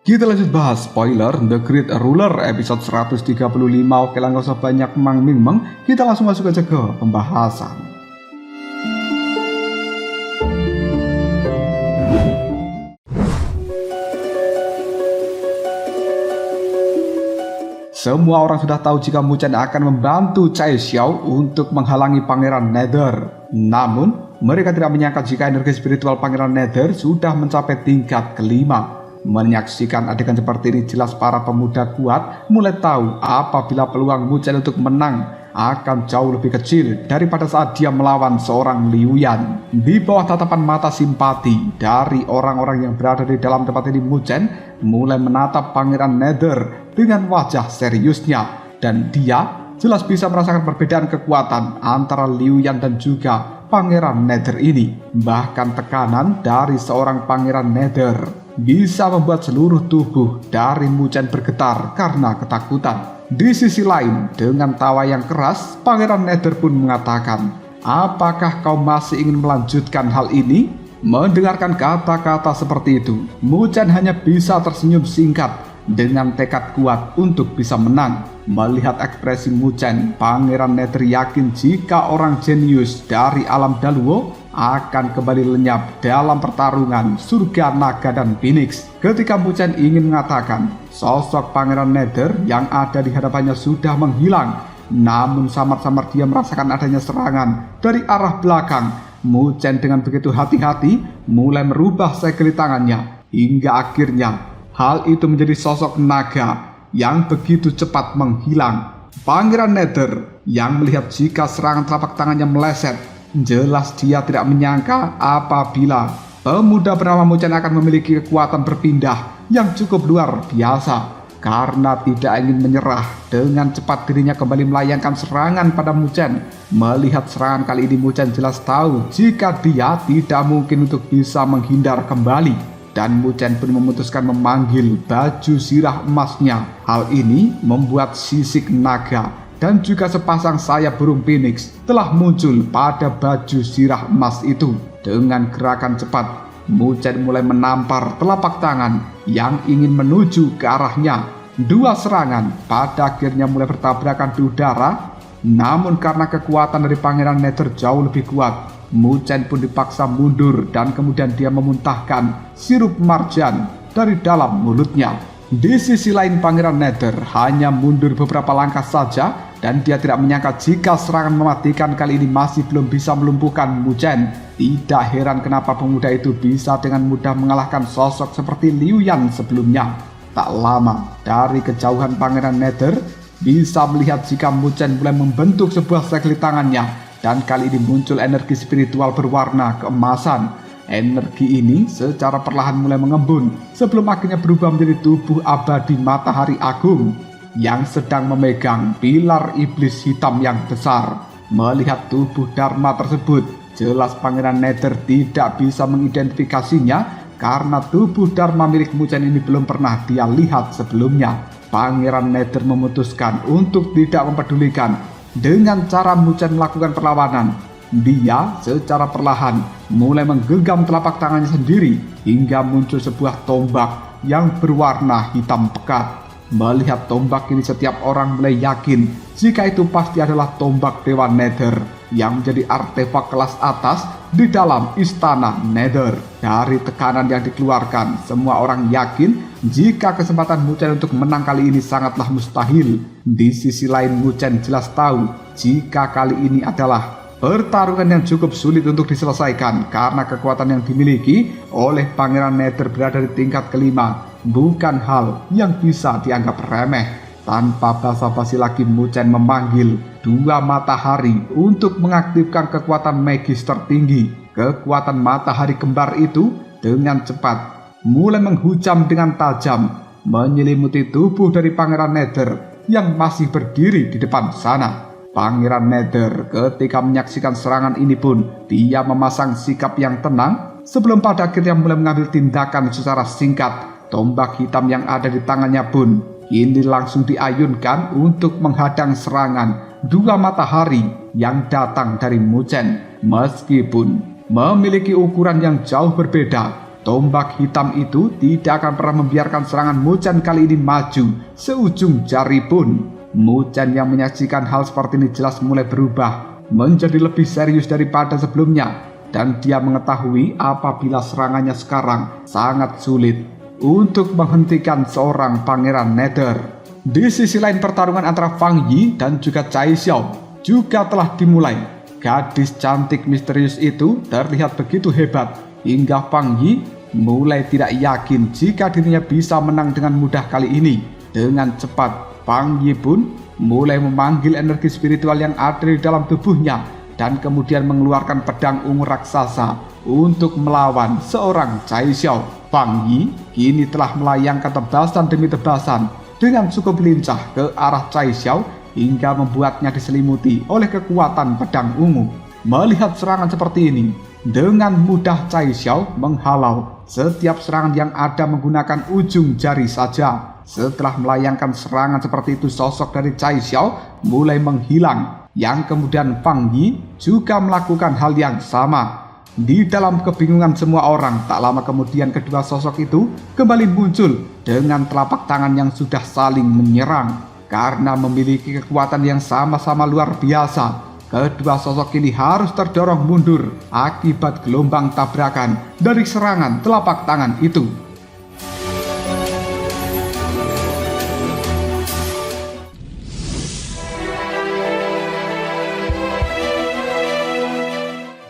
Kita lanjut bahas spoiler The Great Ruler episode 135. Oke lah, gak usah banyak meng, kita langsung masuk aja ke pembahasan. Semua orang sudah tahu jika Mu Chen akan membantu Cai Xiao untuk menghalangi Pangeran Nether. Namun, mereka tidak menyangka jika energi spiritual Pangeran Nether sudah mencapai tingkat kelima. Menyaksikan adegan seperti ini, jelas para pemuda kuat mulai tahu apabila peluang Mu Chen untuk menang akan jauh lebih kecil daripada saat dia melawan seorang Liu Yan. Di bawah tatapan mata simpati dari orang-orang yang berada di dalam tempat ini, Mu Chen mulai menatap Pangeran Nether dengan wajah seriusnya, dan dia jelas bisa merasakan perbedaan kekuatan antara Liu Yan dan juga Pangeran Nether ini. Bahkan tekanan dari seorang Pangeran Nether bisa membuat seluruh tubuh dari Mu Chen bergetar karena ketakutan. Di sisi lain, dengan tawa yang keras, Pangeran Nether pun mengatakan, "Apakah kau masih ingin melanjutkan hal ini?" Mendengarkan kata-kata seperti itu, Mu Chen hanya bisa tersenyum singkat dengan tekad kuat untuk bisa menang. Melihat ekspresi Mu Chen, Pangeran Nether yakin jika orang jenius dari alam Daluo akan kembali lenyap dalam pertarungan surga naga dan Phoenix. Ketika Mu Chen ingin mengatakan sosok Pangeran Nether yang ada di hadapannya sudah menghilang, namun samar-samar dia merasakan adanya serangan dari arah belakang. Mu Chen dengan begitu hati-hati mulai merubah segel tangannya, hingga akhirnya hal itu menjadi sosok naga yang begitu cepat menghilang. Pangeran Nether yang melihat jika serangan telapak tangannya meleset, jelas dia tidak menyangka apabila pemuda bernama Mu Chen akan memiliki kekuatan berpindah yang cukup luar biasa. Karena tidak ingin menyerah, dengan cepat dirinya kembali melayangkan serangan pada Mu Chen. Melihat serangan kali ini, Mu Chen jelas tahu jika dia tidak mungkin untuk bisa menghindar kembali. Dan Mu Chen pun memutuskan memanggil baju sirah emasnya. Hal ini membuat sisik naga dan juga sepasang sayap burung Phoenix telah muncul pada baju sirah emas itu. Dengan gerakan cepat, Mu Chen mulai menampar telapak tangan yang ingin menuju ke arahnya. Dua serangan pada akhirnya mulai bertabrakan di udara. Namun karena kekuatan dari Pangeran Nether jauh lebih kuat, Mu Chen pun dipaksa mundur dan kemudian dia memuntahkan sirup marjan dari dalam mulutnya. Di sisi lain, Pangeran Nether hanya mundur beberapa langkah saja dan dia tidak menyangka jika serangan mematikan kali ini masih belum bisa melumpuhkan Mu Chen. Tidak heran kenapa pemuda itu bisa dengan mudah mengalahkan sosok seperti Liu Yan sebelumnya. Tak lama dari kejauhan, Pangeran Nether bisa melihat jika Mu Chen mulai membentuk sebuah segel tangannya, dan kali ini muncul energi spiritual berwarna keemasan. Energi ini secara perlahan mulai mengembun sebelum akhirnya berubah menjadi tubuh abadi matahari agung yang sedang memegang pilar iblis hitam yang besar. Melihat tubuh Dharma tersebut, jelas Pangeran Nether tidak bisa mengidentifikasinya karena tubuh Dharma milik Mu Chen ini belum pernah dia lihat sebelumnya. Pangeran Nether memutuskan untuk tidak mempedulikan dengan cara Mu Chen melakukan perlawanan. Dia secara perlahan mulai menggenggam telapak tangannya sendiri hingga muncul sebuah tombak yang berwarna hitam pekat. Melihat tombak ini, setiap orang mulai yakin jika itu pasti adalah tombak Dewa Nether yang menjadi artefak kelas atas di dalam istana Nether. Dari tekanan yang dikeluarkan, semua orang yakin jika kesempatan Mu Chen untuk menang kali ini sangatlah mustahil. Di sisi lain, Mu Chen jelas tahu jika kali ini adalah pertarungan yang cukup sulit untuk diselesaikan karena kekuatan yang dimiliki oleh Pangeran Nether berada di tingkat kelima bukan hal yang bisa dianggap remeh. Tanpa basa-basi lagi, Mu Chen memanggil dua matahari untuk mengaktifkan kekuatan magis tertinggi. Kekuatan matahari kembar itu dengan cepat mulai menghujam dengan tajam, menyelimuti tubuh dari Pangeran Nether yang masih berdiri di depan sana. Pangeran Nether ketika menyaksikan serangan ini pun dia memasang sikap yang tenang sebelum pada akhirnya mulai mengambil tindakan secara singkat. Tombak hitam yang ada di tangannya pun kini langsung diayunkan untuk menghadang serangan dua matahari yang datang dari Mu Chen. Meskipun memiliki ukuran yang jauh berbeda, Tombak hitam itu tidak akan pernah membiarkan serangan Mu Chen kali ini maju seujung jari pun. Mu Chen yang menyaksikan hal seperti ini jelas mulai berubah menjadi lebih serius daripada sebelumnya, dan dia mengetahui apabila serangannya sekarang sangat sulit untuk menghentikan seorang pangeran Nether. Di sisi lain, pertarungan antara Fang Yi dan juga Cai Xiao juga telah dimulai. Gadis cantik misterius itu terlihat begitu hebat hingga Fang Yi mulai tidak yakin jika dirinya bisa menang dengan mudah kali ini. Dengan cepat, Fang Yi pun mulai memanggil energi spiritual yang ada di dalam tubuhnya dan kemudian mengeluarkan pedang ungu raksasa untuk melawan seorang Cai Xiao. Fang Yi kini telah melayangkan tebasan demi tebasan dengan cukup lincah ke arah Cai Xiao hingga membuatnya diselimuti oleh kekuatan pedang ungu. Melihat serangan seperti ini, dengan mudah Cai Xiao menghalau setiap serangan yang ada menggunakan ujung jari saja. Setelah melayangkan serangan seperti itu, sosok dari Cai Xiao mulai menghilang, yang kemudian Fang Yi juga melakukan hal yang sama. Di dalam kebingungan semua orang, tak lama kemudian kedua sosok itu kembali muncul dengan telapak tangan yang sudah saling menyerang. Karena memiliki kekuatan yang sama-sama luar biasa, kedua sosok ini harus terdorong mundur akibat gelombang tabrakan dari serangan telapak tangan itu.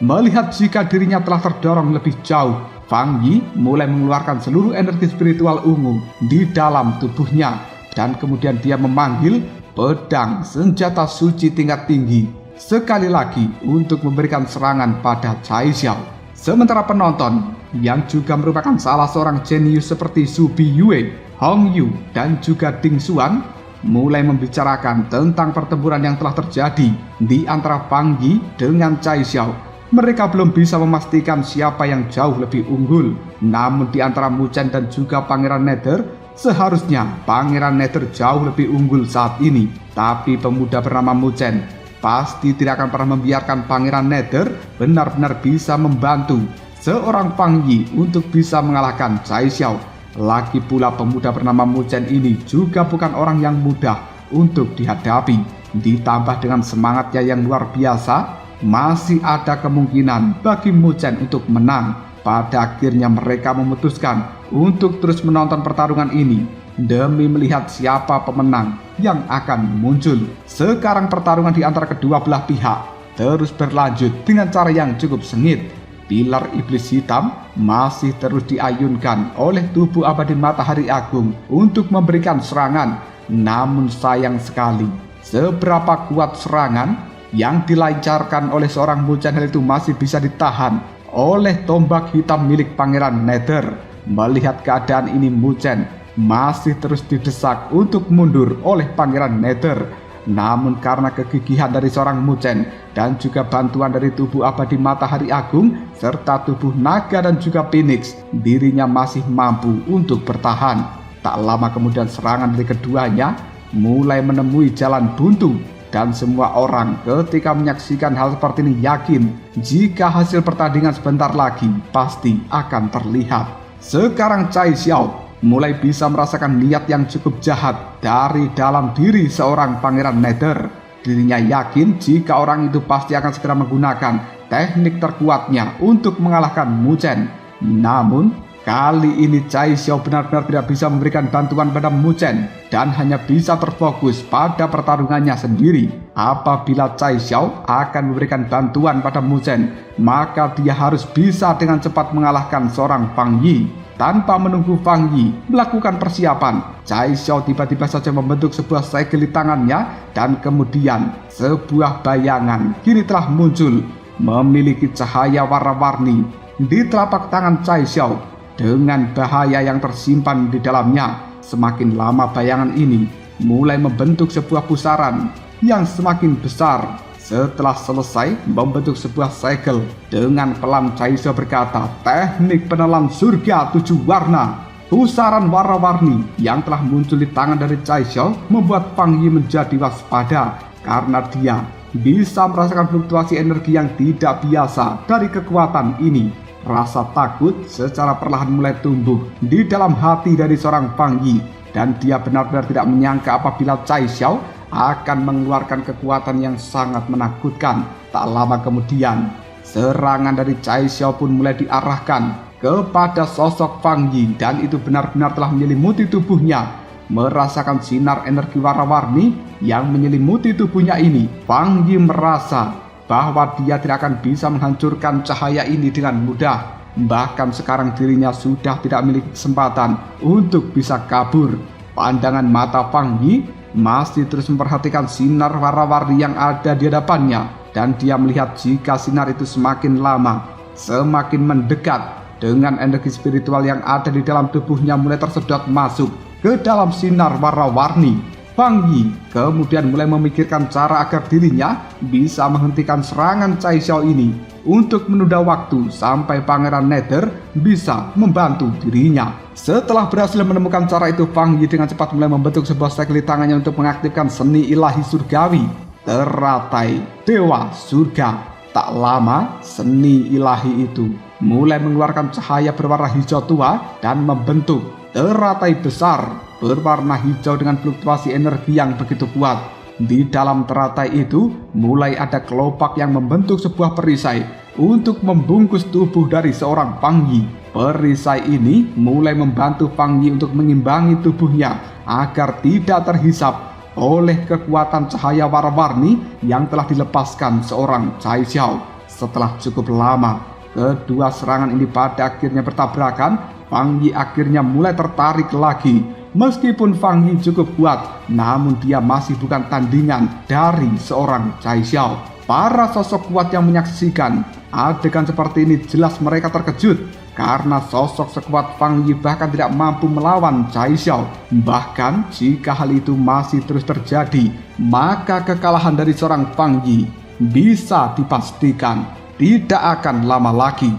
Melihat jika dirinya telah terdorong lebih jauh, Fang Yi mulai mengeluarkan seluruh energi spiritual ungu di dalam tubuhnya, dan kemudian dia memanggil pedang senjata suci tingkat tinggi sekali lagi untuk memberikan serangan pada Cai Xiao. Sementara penonton yang juga merupakan salah seorang jenius seperti Su Biyue, Hong Yu, dan juga Ding Xuan mulai membicarakan tentang pertempuran yang telah terjadi di antara Fang Yi dengan Cai Xiao. Mereka belum bisa memastikan siapa yang jauh lebih unggul. Namun di antara Mu Chen dan juga Pangeran Nether, seharusnya Pangeran Nether jauh lebih unggul saat ini. Tapi pemuda bernama Mu Chen pasti tidak akan pernah membiarkan Pangeran Nether benar-benar bisa membantu seorang Fang Yi untuk bisa mengalahkan Cai Xiao. Lagi pula pemuda bernama Mu Chen ini juga bukan orang yang mudah untuk dihadapi. Ditambah dengan semangatnya yang luar biasa, masih ada kemungkinan bagi Mu Chen untuk menang. Pada akhirnya mereka memutuskan untuk terus menonton pertarungan ini demi melihat siapa pemenang yang akan muncul. Sekarang pertarungan di antara kedua belah pihak terus berlanjut dengan cara yang cukup sengit. Pilar iblis hitam masih terus diayunkan oleh tubuh abadi matahari agung untuk memberikan serangan. Namun sayang sekali, seberapa kuat serangan yang dilancarkan oleh seorang Mu Chen itu masih bisa ditahan oleh tombak hitam milik Pangeran Nether. Melihat keadaan ini, Mu Chen masih terus didesak untuk mundur oleh Pangeran Nether. Namun karena kegigihan dari seorang Mu Chen dan juga bantuan dari tubuh abadi matahari agung serta tubuh naga dan juga Phoenix, dirinya masih mampu untuk bertahan. Tak lama kemudian serangan dari keduanya mulai menemui jalan buntu. Dan semua orang ketika menyaksikan hal seperti ini yakin jika hasil pertandingan sebentar lagi pasti akan terlihat. Sekarang Cai Xiao mulai bisa merasakan niat yang cukup jahat dari dalam diri seorang Pangeran Nether. Dirinya yakin jika orang itu pasti akan segera menggunakan teknik terkuatnya untuk mengalahkan Mu Chen. Namun kali ini Cai Xiao benar-benar tidak bisa memberikan bantuan pada Mu Chen dan hanya bisa terfokus pada pertarungannya sendiri. Apabila Cai Xiao akan memberikan bantuan pada Mu Chen, maka dia harus bisa dengan cepat mengalahkan seorang Fang Yi. Tanpa menunggu Fang Yi melakukan persiapan, Cai Xiao tiba-tiba saja membentuk sebuah segel di tangannya, dan kemudian sebuah bayangan kini telah muncul memiliki cahaya warna-warni di telapak tangan Cai Xiao. Dengan bahaya yang tersimpan di dalamnya, semakin lama bayangan ini mulai membentuk sebuah pusaran yang semakin besar. Setelah selesai membentuk sebuah segel, dengan pelan Cai Xiao berkata, "Teknik penelan surga 7 warna." Pusaran warna-warni yang telah muncul di tangan dari Cai Xiao membuat Fang Yi menjadi waspada karena dia bisa merasakan fluktuasi energi yang tidak biasa dari kekuatan ini. Rasa takut secara perlahan mulai tumbuh di dalam hati dari seorang Fang Yi, dan dia benar-benar tidak menyangka apabila Cai Xiao akan mengeluarkan kekuatan yang sangat menakutkan. Tak lama kemudian, serangan dari Cai Xiao pun mulai diarahkan kepada sosok Fang Yi, dan itu benar-benar telah menyelimuti tubuhnya. Merasakan sinar energi warna-warni yang menyelimuti tubuhnya ini, Fang Yi merasa bahwa dia tidak akan bisa menghancurkan cahaya ini dengan mudah. Bahkan sekarang dirinya sudah tidak memiliki kesempatan untuk bisa kabur. Pandangan mata Fang Yi masih terus memperhatikan sinar warna-warni yang ada di hadapannya, dan dia melihat jika sinar itu semakin lama, semakin mendekat dengan energi spiritual yang ada di dalam tubuhnya mulai tersedot masuk ke dalam sinar warna-warni. Fang Yi kemudian mulai memikirkan cara agar dirinya bisa menghentikan serangan Cai Xiao ini untuk menunda waktu sampai Pangeran Nether bisa membantu dirinya. Setelah berhasil menemukan cara itu, Fang Yi dengan cepat mulai membentuk sebuah segel di tangannya untuk mengaktifkan seni ilahi surgawi, teratai dewa surga. Tak lama, seni ilahi itu mulai mengeluarkan cahaya berwarna hijau tua dan membentuk teratai besar berwarna hijau dengan fluktuasi energi yang begitu kuat. Di dalam teratai itu mulai ada kelopak yang membentuk sebuah perisai untuk membungkus tubuh dari seorang Fang Yi. Perisai ini mulai membantu Fang Yi untuk mengimbangi tubuhnya agar tidak terhisap oleh kekuatan cahaya warna-warni yang telah dilepaskan seorang Cai Xiao. Setelah cukup lama, kedua serangan ini pada akhirnya bertabrakan. Fang Yi akhirnya mulai tertarik lagi. Meskipun Fang Yi cukup kuat, namun dia masih bukan tandingan dari seorang Cai Xiao. Para sosok kuat yang menyaksikan adegan seperti ini jelas mereka terkejut, karena sosok sekuat Fang Yi bahkan tidak mampu melawan Cai Xiao. Bahkan jika hal itu masih terus terjadi, maka kekalahan dari seorang Fang Yi bisa dipastikan tidak akan lama lagi.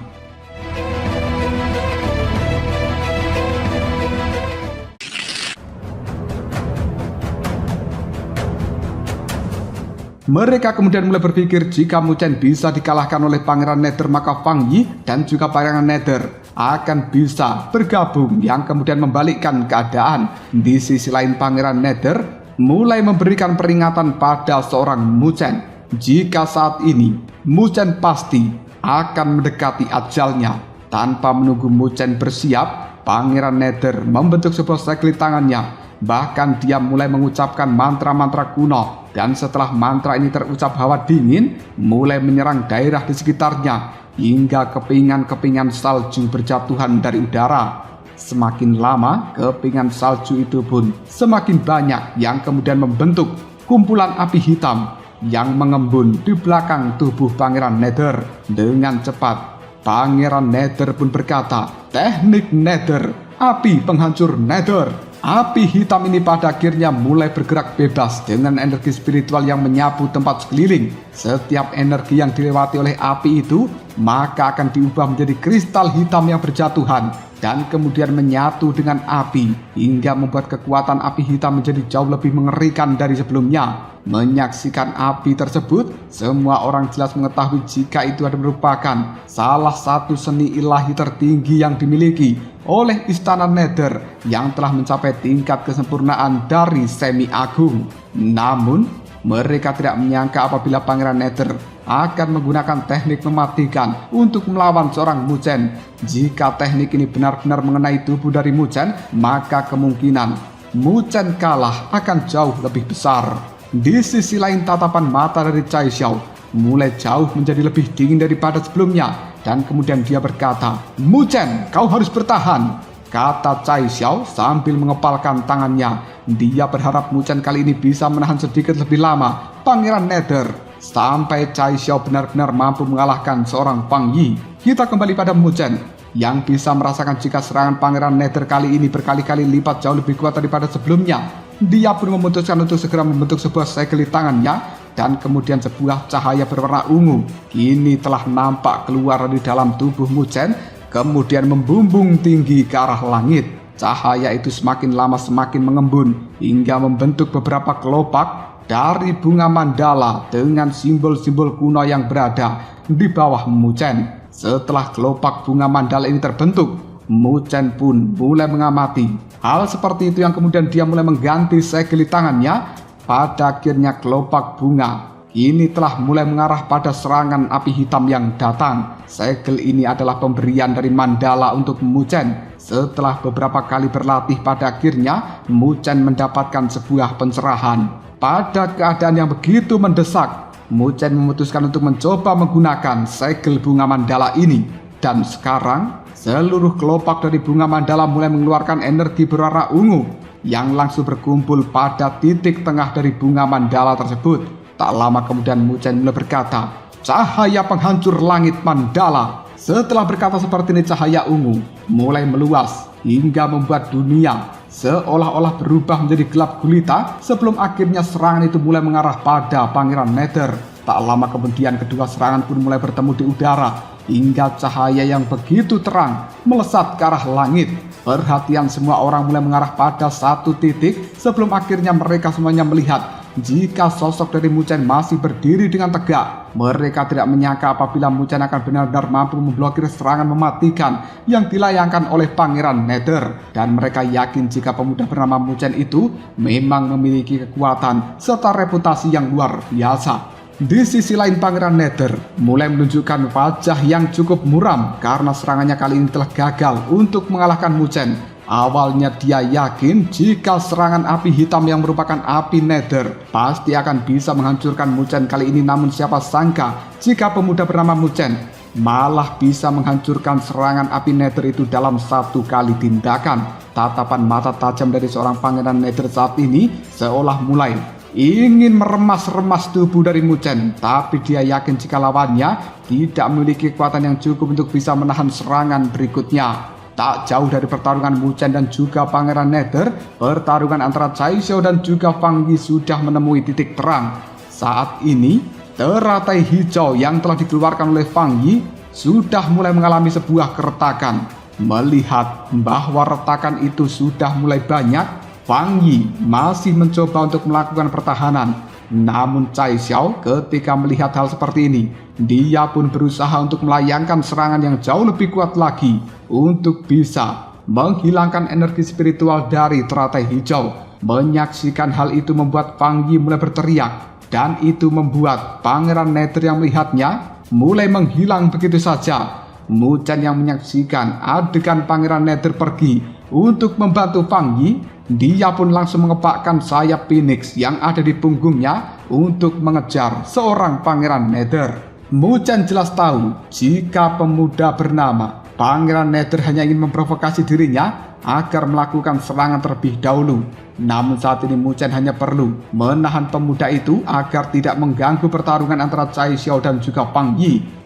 Mereka kemudian mulai berpikir jika Mu Chen bisa dikalahkan oleh Pangeran Nether, maka Fang Yi dan juga Pangeran Nether akan bisa bergabung, yang kemudian membalikkan keadaan. Di sisi lain, Pangeran Nether mulai memberikan peringatan pada seorang Mu Chen jika saat ini Mu Chen pasti akan mendekati ajalnya. Tanpa menunggu Mu Chen bersiap, Pangeran Nether membentuk sebuah segel di tangannya. Bahkan dia mulai mengucapkan mantra-mantra kuno, dan setelah mantra ini terucap, hawa dingin mulai menyerang daerah di sekitarnya hingga kepingan-kepingan salju berjatuhan dari udara. Semakin lama, kepingan salju itu pun semakin banyak yang kemudian membentuk kumpulan api hitam yang mengembun di belakang tubuh Pangeran Nether. Dengan cepat, Pangeran Nether pun berkata, "Teknik Nether, api penghancur Nether." Api hitam ini pada akhirnya mulai bergerak bebas dengan energi spiritual yang menyapu tempat sekeliling. Setiap energi yang dilewati oleh api itu maka akan diubah menjadi kristal hitam yang berjatuhan dan kemudian menyatu dengan api hingga membuat kekuatan api hitam menjadi jauh lebih mengerikan dari sebelumnya. Menyaksikan api tersebut, semua orang jelas mengetahui jika itu adalah merupakan salah satu seni ilahi tertinggi yang dimiliki oleh Istana Nether yang telah mencapai tingkat kesempurnaan dari semi agung. Namun, mereka tidak menyangka apabila Pangeran Nether akan menggunakan teknik mematikan untuk melawan seorang Mu Chen. Jika teknik ini benar-benar mengenai tubuh dari Mu Chen, maka kemungkinan Mu Chen kalah akan jauh lebih besar. Di sisi lain, tatapan mata dari Cai Xiao mulai jauh menjadi lebih dingin daripada sebelumnya, dan kemudian dia berkata, "Mu Chen, kau harus bertahan," kata Cai Xiao sambil mengepalkan tangannya. Dia berharap Mu Chen kali ini bisa menahan sedikit lebih lama Pangeran Nether sampai Cai Xiao benar-benar mampu mengalahkan seorang Fang Yi. Kita kembali pada Mu Chen yang bisa merasakan jika serangan Pangeran Nether kali ini berkali-kali lipat jauh lebih kuat daripada sebelumnya. Dia pun memutuskan untuk segera membentuk sebuah segel di tangannya, dan kemudian sebuah cahaya berwarna ungu kini telah nampak keluar dari dalam tubuh Mu Chen, kemudian membumbung tinggi ke arah langit. Cahaya itu semakin lama semakin mengembun hingga membentuk beberapa kelopak dari bunga mandala dengan simbol-simbol kuno yang berada di bawah Mu Chen. Setelah kelopak bunga mandala ini terbentuk, Mu Chen pun mulai mengamati hal seperti itu, yang kemudian dia mulai mengganti segel di tangannya. Pada akhirnya kelopak bunga ini telah mulai mengarah pada serangan api hitam yang datang. Segel ini adalah pemberian dari mandala untuk Mu Chen. Setelah beberapa kali berlatih, pada akhirnya Mu Chen mendapatkan sebuah pencerahan. Pada keadaan yang begitu mendesak, Mu Chen memutuskan untuk mencoba menggunakan segel bunga mandala ini. Dan sekarang seluruh kelopak dari bunga mandala mulai mengeluarkan energi berwarna ungu yang langsung berkumpul pada titik tengah dari bunga mandala tersebut. Tak lama kemudian Mu Chen mulai berkata, "Cahaya penghancur langit mandala." Setelah berkata seperti ini, cahaya ungu mulai meluas hingga membuat dunia seolah-olah berubah menjadi gelap gulita, sebelum akhirnya serangan itu mulai mengarah pada Pangeran Nether. Tak lama kemudian kedua serangan pun mulai bertemu di udara hingga cahaya yang begitu terang melesat ke arah langit. Perhatian semua orang mulai mengarah pada satu titik, sebelum akhirnya mereka semuanya melihat jika sosok dari Mu Chen masih berdiri dengan tegak. Mereka tidak menyangka apabila Mu Chen akan benar-benar mampu memblokir serangan mematikan yang dilayangkan oleh Pangeran Nether. Dan mereka yakin jika pemuda bernama Mu Chen itu memang memiliki kekuatan serta reputasi yang luar biasa. Di sisi lain, Pangeran Nether mulai menunjukkan wajah yang cukup muram karena serangannya kali ini telah gagal untuk mengalahkan Mu Chen. Awalnya dia yakin jika serangan api hitam yang merupakan api Nether pasti akan bisa menghancurkan Mu Chen kali ini, namun siapa sangka jika pemuda bernama Mu Chen malah bisa menghancurkan serangan api Nether itu dalam satu kali tindakan. Tatapan mata tajam dari seorang Pangeran Nether saat ini seolah mulai ingin meremas-remas tubuh dari Mu Chen, tapi dia yakin jika lawannya tidak memiliki kekuatan yang cukup untuk bisa menahan serangan berikutnya. Tak jauh dari pertarungan Mu Chen dan juga Pangeran Nether, pertarungan antara Chai Xiao dan juga Fang Yi sudah menemui titik terang. Saat ini, teratai hijau yang telah dikeluarkan oleh Fang Yi sudah mulai mengalami sebuah keretakan. Melihat bahwa retakan itu sudah mulai banyak, Fang Yi masih mencoba untuk melakukan pertahanan. Namun Chai Xiao ketika melihat hal seperti ini, dia pun berusaha untuk melayangkan serangan yang jauh lebih kuat lagi untuk bisa menghilangkan energi spiritual dari teratai hijau. Menyaksikan hal itu membuat Fang Yi mulai berteriak, dan itu membuat Pangeran Nether yang melihatnya mulai menghilang begitu saja. Mu Chen yang menyaksikan adegan Pangeran Nether pergi untuk membantu Fang Yi, dia pun langsung mengepakkan sayap Phoenix yang ada di punggungnya untuk mengejar seorang Pangeran Nether. Mu Chen jelas tahu jika pemuda bernama Pangeran Nether hanya ingin memprovokasi dirinya agar melakukan serangan terlebih dahulu. Namun saat ini Mu Chen hanya perlu menahan pemuda itu agar tidak mengganggu pertarungan antara Chai Xiao dan juga Fang Yi.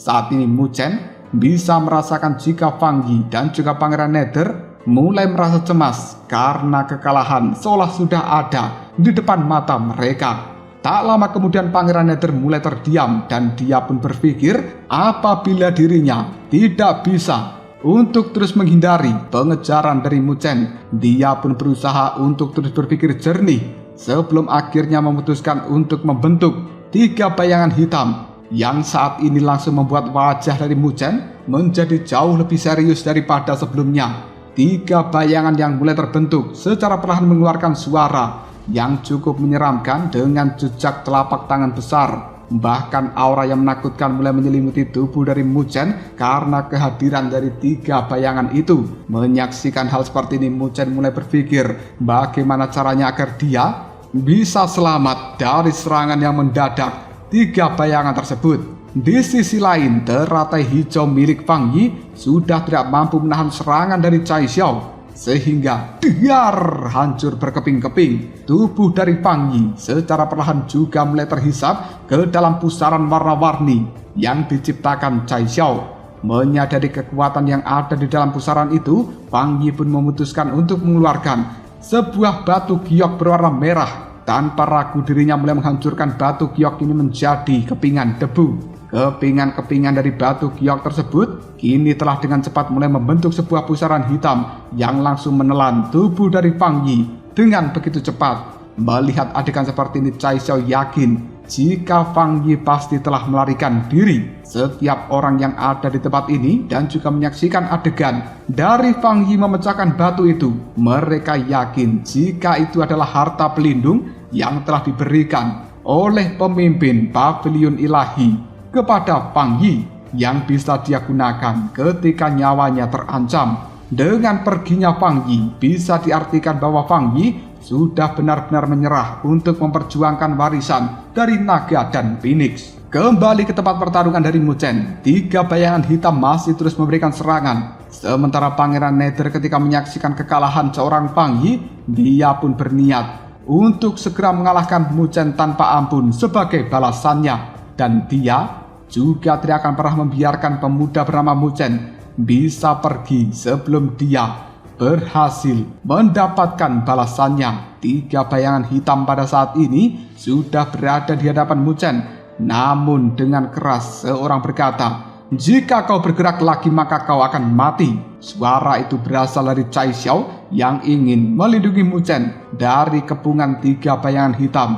Saat ini Mu Chen bisa merasakan jika Fang Yi dan juga Pangeran Nether mulai merasa cemas karena kekalahan seolah sudah ada di depan mata mereka. Tak lama kemudian Pangeran Nether mulai terdiam dan dia pun berpikir apabila dirinya tidak bisa untuk terus menghindari pengejaran dari Mu Chen, dia pun berusaha untuk terus berpikir jernih sebelum akhirnya memutuskan untuk membentuk 3 bayangan hitam yang saat ini langsung membuat wajah dari Mu Chen menjadi jauh lebih serius daripada sebelumnya. 3 bayangan yang mulai terbentuk secara perlahan mengeluarkan suara yang cukup menyeramkan dengan jejak telapak tangan besar. Bahkan aura yang menakutkan mulai menyelimuti tubuh dari Mu Chen karena kehadiran dari 3 bayangan itu. Menyaksikan hal seperti ini, Mu Chen mulai berpikir bagaimana caranya agar dia bisa selamat dari serangan yang mendadak 3 bayangan tersebut. Di sisi lain, teratai hijau milik Fang Yi sudah tidak mampu menahan serangan dari Chai Xiao, sehingga dar hancur berkeping-keping. Tubuh dari Fang Yi secara perlahan juga mulai terhisap ke dalam pusaran warna-warni yang diciptakan Chai Xiao. Menyadari kekuatan yang ada di dalam pusaran itu, Fang Yi pun memutuskan untuk mengeluarkan sebuah batu giok berwarna merah. Tanpa ragu dirinya mulai menghancurkan batu giok ini menjadi kepingan debu. Kepingan-kepingan dari batu giok tersebut kini telah dengan cepat mulai membentuk sebuah pusaran hitam yang langsung menelan tubuh dari Fang Yi dengan begitu cepat. Melihat adegan seperti ini, Cai Xiao yakin jika Fang Yi pasti telah melarikan diri. Setiap orang yang ada di tempat ini dan juga menyaksikan adegan dari Fang Yi memecahkan batu itu, mereka yakin jika itu adalah harta pelindung yang telah diberikan oleh pemimpin pavilion ilahi kepada Fang Yi yang bisa dia gunakan ketika nyawanya terancam. Dengan perginya Fang Yi, bisa diartikan bahwa Fang Yi sudah benar-benar menyerah untuk memperjuangkan warisan dari naga dan phoenix. Kembali ke tempat pertarungan dari Mu Chen, 3 bayangan hitam masih terus memberikan serangan. Sementara Pangeran Nether ketika menyaksikan kekalahan seorang Fang Yi, dia pun berniat untuk segera mengalahkan Mu Chen tanpa ampun sebagai balasannya. Dan dia juga tidak akan pernah membiarkan pemuda bernama Mu Chen bisa pergi sebelum dia berhasil mendapatkan balasannya. 3 bayangan hitam pada saat ini sudah berada di hadapan Mu Chen. Namun dengan keras seorang berkata, "Jika kau bergerak lagi maka kau akan mati." Suara itu berasal dari Cai Xiao yang ingin melindungi Mu Chen dari kepungan 3 bayangan hitam.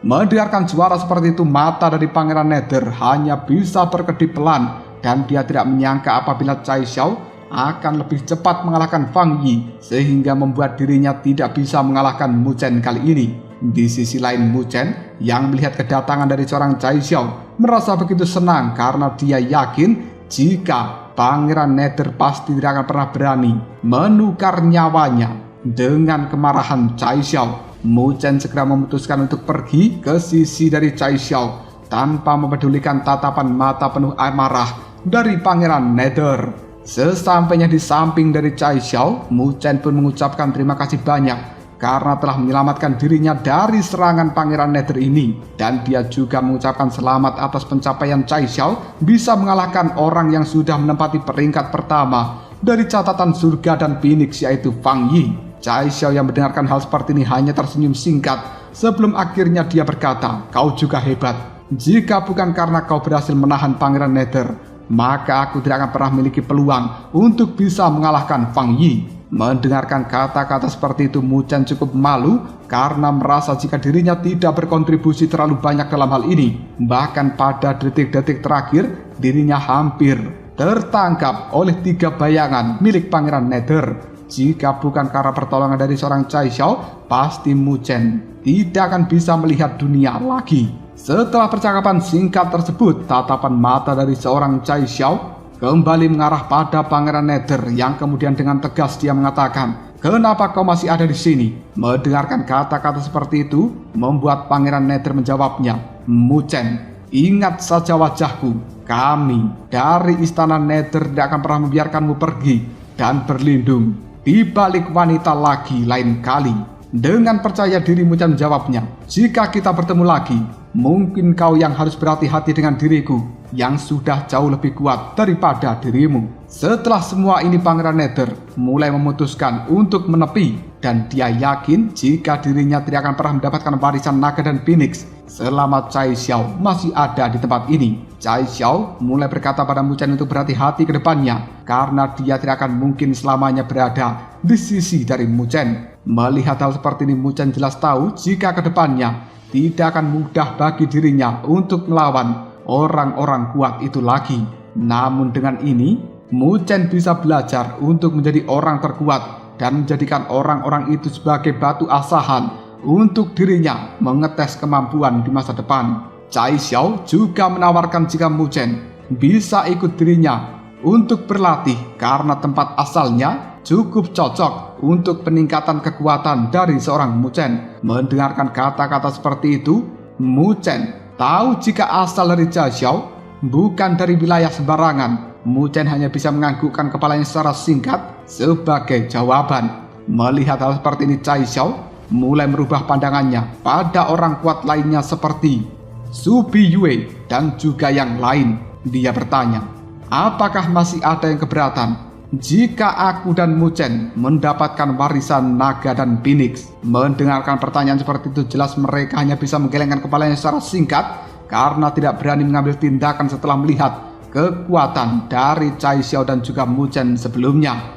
Mendengarkan suara seperti itu, mata dari Pangeran Nether hanya bisa berkedip pelan, dan dia tidak menyangka apabila Cai Xiao akan lebih cepat mengalahkan Fang Yi sehingga membuat dirinya tidak bisa mengalahkan Mu Chen kali ini. Di sisi lain, Mu Chen yang melihat kedatangan dari seorang Cai Xiao merasa begitu senang karena dia yakin jika Pangeran Nether pasti tidak akan pernah berani menukar nyawanya dengan kemarahan Cai Xiao. Mu Chen segera memutuskan untuk pergi ke sisi dari Cai Xiao tanpa mempedulikan tatapan mata penuh amarah dari Pangeran Nether. Sesampainya di samping dari Cai Xiao, Mu Chen pun mengucapkan terima kasih banyak karena telah menyelamatkan dirinya dari serangan Pangeran Nether ini. Dan dia juga mengucapkan selamat atas pencapaian Cai Xiao bisa mengalahkan orang yang sudah menempati peringkat pertama dari catatan surga dan phoenix, yaitu Fang Yi. Cai Xiao yang mendengarkan hal seperti ini hanya tersenyum singkat sebelum akhirnya dia berkata, "Kau juga hebat. Jika bukan karena kau berhasil menahan Pangeran Nether, maka aku tidak akan pernah memiliki peluang untuk bisa mengalahkan Fang Yi." Mendengarkan kata-kata seperti itu, Mu Chen cukup malu karena merasa jika dirinya tidak berkontribusi terlalu banyak dalam hal ini. Bahkan pada detik-detik terakhir, dirinya hampir tertangkap oleh 3 bayangan milik Pangeran Nether. Jika bukan karena pertolongan dari seorang Cai Xiao, pasti Mu Chen tidak akan bisa melihat dunia lagi. Setelah percakapan singkat tersebut, tatapan mata dari seorang Cai Xiao kembali mengarah pada Pangeran Nether yang kemudian dengan tegas dia mengatakan, "Kenapa kau masih ada di sini?" Mendengarkan kata-kata seperti itu membuat Pangeran Nether menjawabnya, "Mu Chen, ingat saja wajahku. Kami dari Istana Nether tidak akan pernah membiarkanmu pergi dan berlindung di balik wanita lagi lain kali." Dengan percaya diri Mu Chen menjawabnya, "Jika kita bertemu lagi, mungkin kau yang harus berhati-hati dengan diriku yang sudah jauh lebih kuat daripada dirimu." Setelah semua ini, Pangeran Nether mulai memutuskan untuk menepi, dan dia yakin jika dirinya tidak akan pernah mendapatkan warisan naga dan phoenix selama Cai Xiao masih ada di tempat ini. Cai Xiao mulai berkata pada Mu Chen untuk berhati-hati ke depannya karena dia tidak akan mungkin selamanya berada di sisi dari Mu Chen. Melihat hal seperti ini, Mu Chen jelas tahu jika ke depannya tidak akan mudah bagi dirinya untuk melawan orang-orang kuat itu lagi. Namun dengan ini, Mu Chen bisa belajar untuk menjadi orang terkuat dan menjadikan orang-orang itu sebagai batu asahan untuk dirinya mengetes kemampuan di masa depan. Cai Xiao juga menawarkan jika Mu Chen bisa ikut dirinya untuk berlatih karena tempat asalnya cukup cocok untuk peningkatan kekuatan dari seorang Mu Chen. Mendengarkan kata-kata seperti itu, Mu Chen tahu jika asal dari Cai Xiao bukan dari wilayah sembarangan. Mu Chen hanya bisa menganggukkan kepalanya secara singkat sebagai jawaban. Melihat hal seperti ini, Cai Xiao mulai merubah pandangannya pada orang kuat lainnya seperti Su Biyue dan juga yang lain. Dia bertanya, "Apakah masih ada yang keberatan jika aku dan Mu Chen mendapatkan warisan naga dan phoenix?" Mendengarkan pertanyaan seperti itu, jelas mereka hanya bisa menggelengkan kepalanya secara singkat karena tidak berani mengambil tindakan setelah melihat kekuatan dari Cai Xiao dan juga Mu Chen sebelumnya.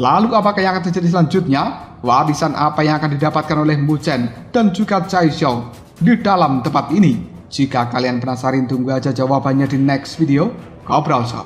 Lalu apakah yang akan terjadi selanjutnya? Warisan apa yang akan didapatkan oleh Mu Chen dan juga Cai Xiao di dalam tempat ini? Jika kalian penasaran, tunggu aja jawabannya di next video. Ngobrol Sob.